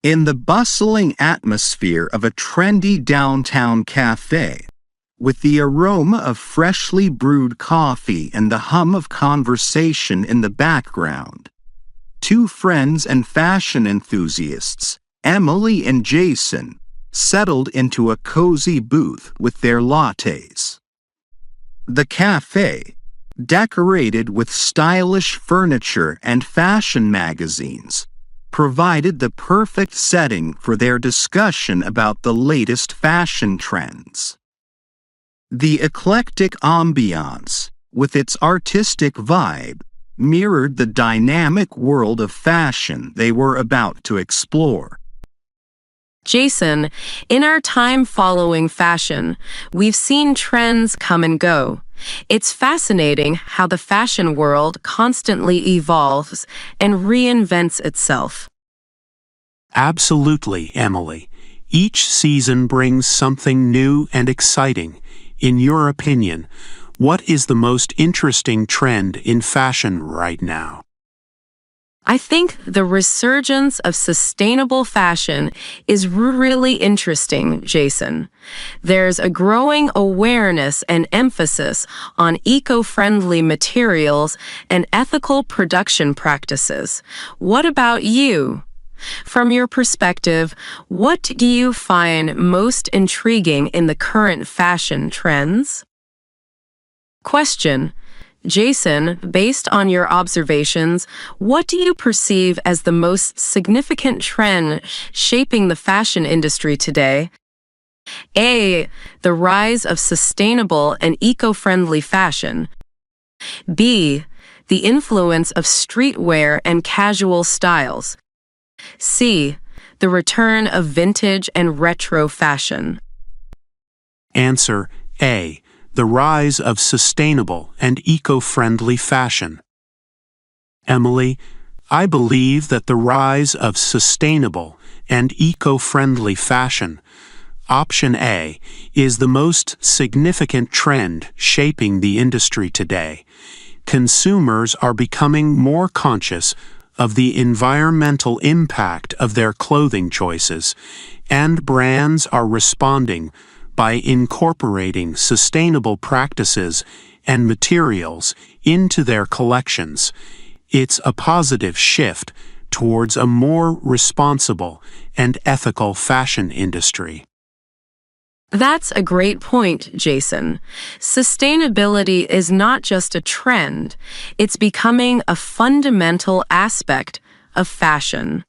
In the bustling atmosphere of a trendy downtown cafe, with the aroma of freshly brewed coffee and the hum of conversation in the background, two friends and fashion enthusiasts, Emily and Jason, settled into a cozy booth with their lattes. The cafe, decorated with stylish furniture and fashion magazines, provided the perfect setting for their discussion about the latest fashion trends. The eclectic ambiance, with its artistic vibe, mirrored the dynamic world of fashion they were about to explore. Jason, in our time following fashion, we've seen trends come and go. It's fascinating how the fashion world constantly evolves and reinvents itself. Absolutely, Emily. Each season brings something new and exciting. In your opinion, what is the most interesting trend in fashion right now? I think the resurgence of sustainable fashion is really interesting, Jason. There's a growing awareness and emphasis on eco-friendly materials and ethical production practices. What about you? From your perspective, what do you find most intriguing in the current fashion trends? Question: Jason, based on your observations, what do you perceive as the most significant trend shaping the fashion industry today? A. The rise of sustainable and eco-friendly fashion. B. The influence of streetwear and casual styles. C. The return of vintage and retro fashion. Answer A. The rise of sustainable and eco-friendly fashion. Emily, I believe that the rise of sustainable and eco-friendly fashion, option A, is the most significant trend shaping the industry today. Consumers are becoming more conscious of the environmental impact of their clothing choices, and brands are responding by incorporating sustainable practices and materials into their collections. It's a positive shift towards a more responsible and ethical fashion industry. That's a great point, Jason. Sustainability is not just a trend, it's becoming a fundamental aspect of fashion.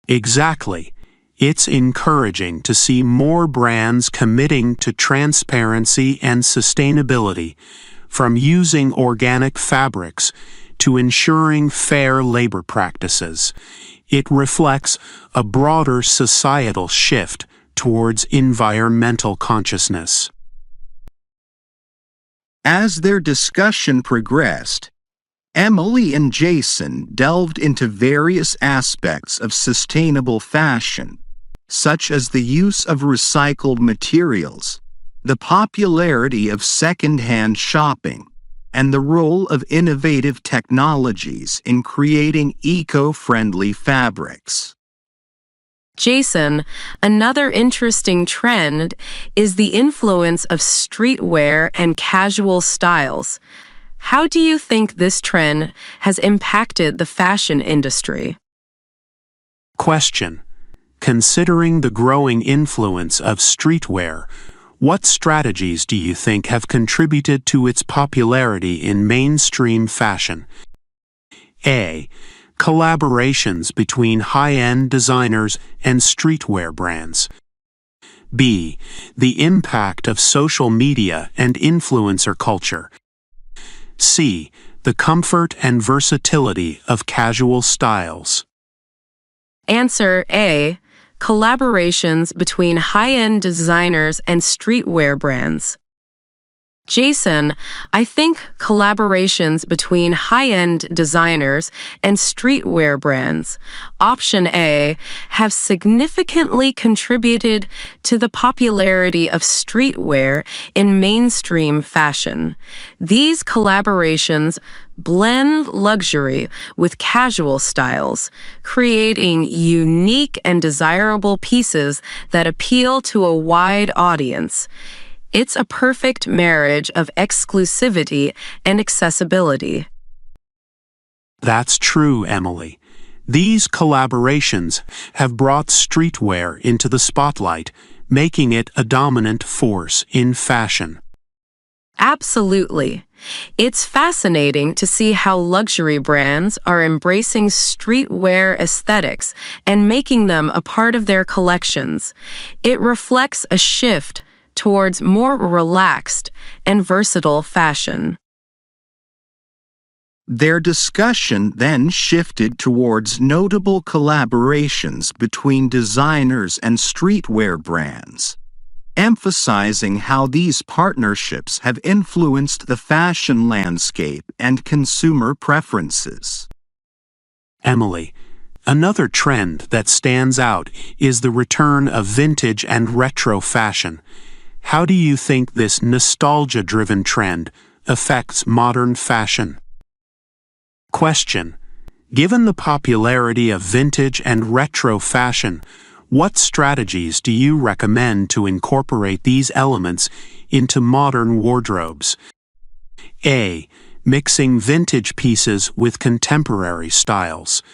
Exactly. It's encouraging to see more brands committing to transparency and sustainability, from using organic fabrics to ensuring fair labor practices. It reflects a broader societal shift towards environmental consciousness. As their discussion progressed, Emily and Jason delved into various aspects of sustainable fashion, such as the use of recycled materials, the popularity of second-hand shopping, and the role of innovative technologies in creating eco-friendly fabrics. Jason, another interesting trend is the influence of streetwear and casual styles. How do you think this trend has impacted the fashion industry? Question: Considering the growing influence of streetwear, what strategies do you think have contributed to its popularity in mainstream fashion? A. Collaborations between high-end designers and streetwear brands. B. The impact of social media and influencer culture. C. The comfort and versatility of casual styles. Answer A. Collaborations between high-end designers and streetwear brands. Jason, I think collaborations between high-end designers and streetwear brands, option A, have significantly contributed to the popularity of streetwear in mainstream fashion. These collaborations blend luxury with casual styles, creating unique and desirable pieces that appeal to a wide audience. It's a perfect marriage of exclusivity and accessibility. That's true, Emily. These collaborations have brought streetwear into the spotlight, making it a dominant force in fashion. Absolutely. It's fascinating to see how luxury brands are embracing streetwear aesthetics and making them a part of their collections. It reflects a shift towards more relaxed and versatile fashion. Their discussion then shifted towards notable collaborations between designers and streetwear brands, emphasizing how these partnerships have influenced the fashion landscape and consumer preferences. Emily, another trend that stands out is the return of vintage and retro fashion. How do you think this nostalgia-driven trend affects modern fashion? Question: given the popularity of vintage and retro fashion, what strategies do you recommend to incorporate these elements into modern wardrobes? A. Mixing vintage pieces with contemporary styles.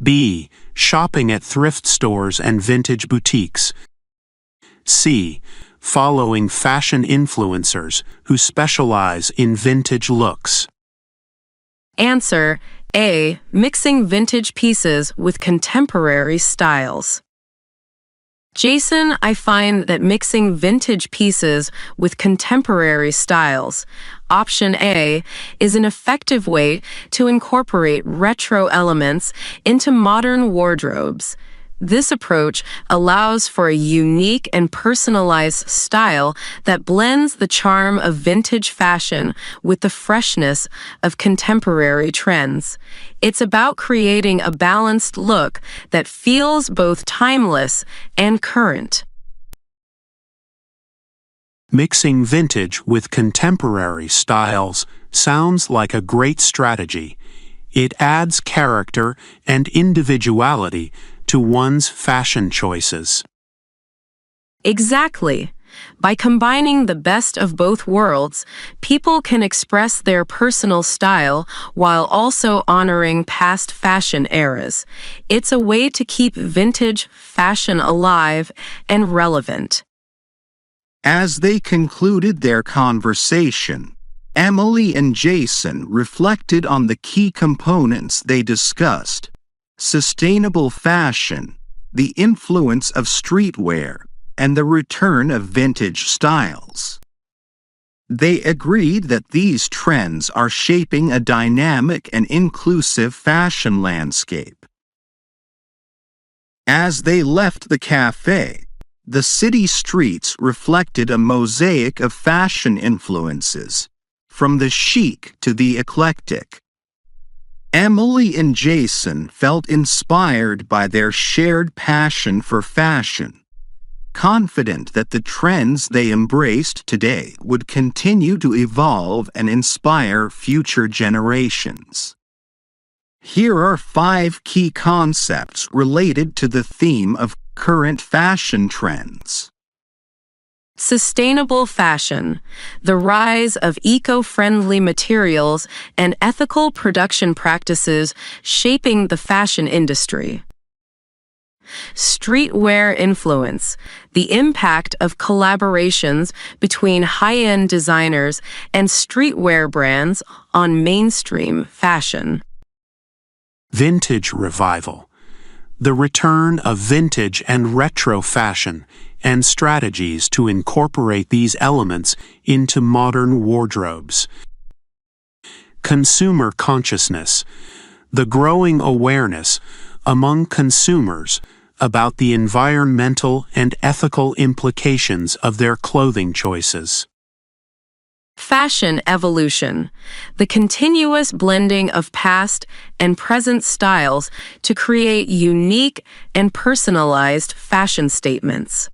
B. Shopping at thrift stores and vintage boutiques. C. Following fashion influencers who specialize in vintage looks. Answer A. Mixing vintage pieces with contemporary styles. Jason, I find that mixing vintage pieces with contemporary styles, option A, is an effective way to incorporate retro elements into modern wardrobes. This approach allows for a unique and personalized style that blends the charm of vintage fashion with the freshness of contemporary trends. It's about creating a balanced look that feels both timeless and current. Mixing vintage with contemporary styles sounds like a great strategy. It adds character and individuality to one's fashion choices. Exactly. By combining the best of both worlds, people can express their personal style while also honoring past fashion eras. It's a way to keep vintage fashion alive and relevant. As they concluded their conversation, Emily and Jason reflected on the key components they discussed: sustainable fashion, the influence of streetwear, and the return of vintage styles. They agreed that these trends are shaping a dynamic and inclusive fashion landscape. As they left the cafe, the city streets reflected a mosaic of fashion influences, from the chic to the eclectic. Emily and Jason felt inspired by their shared passion for fashion, confident that the trends they embraced today would continue to evolve and inspire future generations. Here are 5 key concepts related to the theme of current fashion trends. Sustainable fashion, the rise of eco-friendly materials and ethical production practices shaping the fashion industry. Streetwear influence, the impact of collaborations between high-end designers and streetwear brands on mainstream fashion. Vintage revival, the return of vintage and retro fashion and strategies to incorporate these elements into modern wardrobes. Consumer consciousness, the growing awareness among consumers about the environmental and ethical implications of their clothing choices. Fashion evolution, the continuous blending of past and present styles to create unique and personalized fashion statements.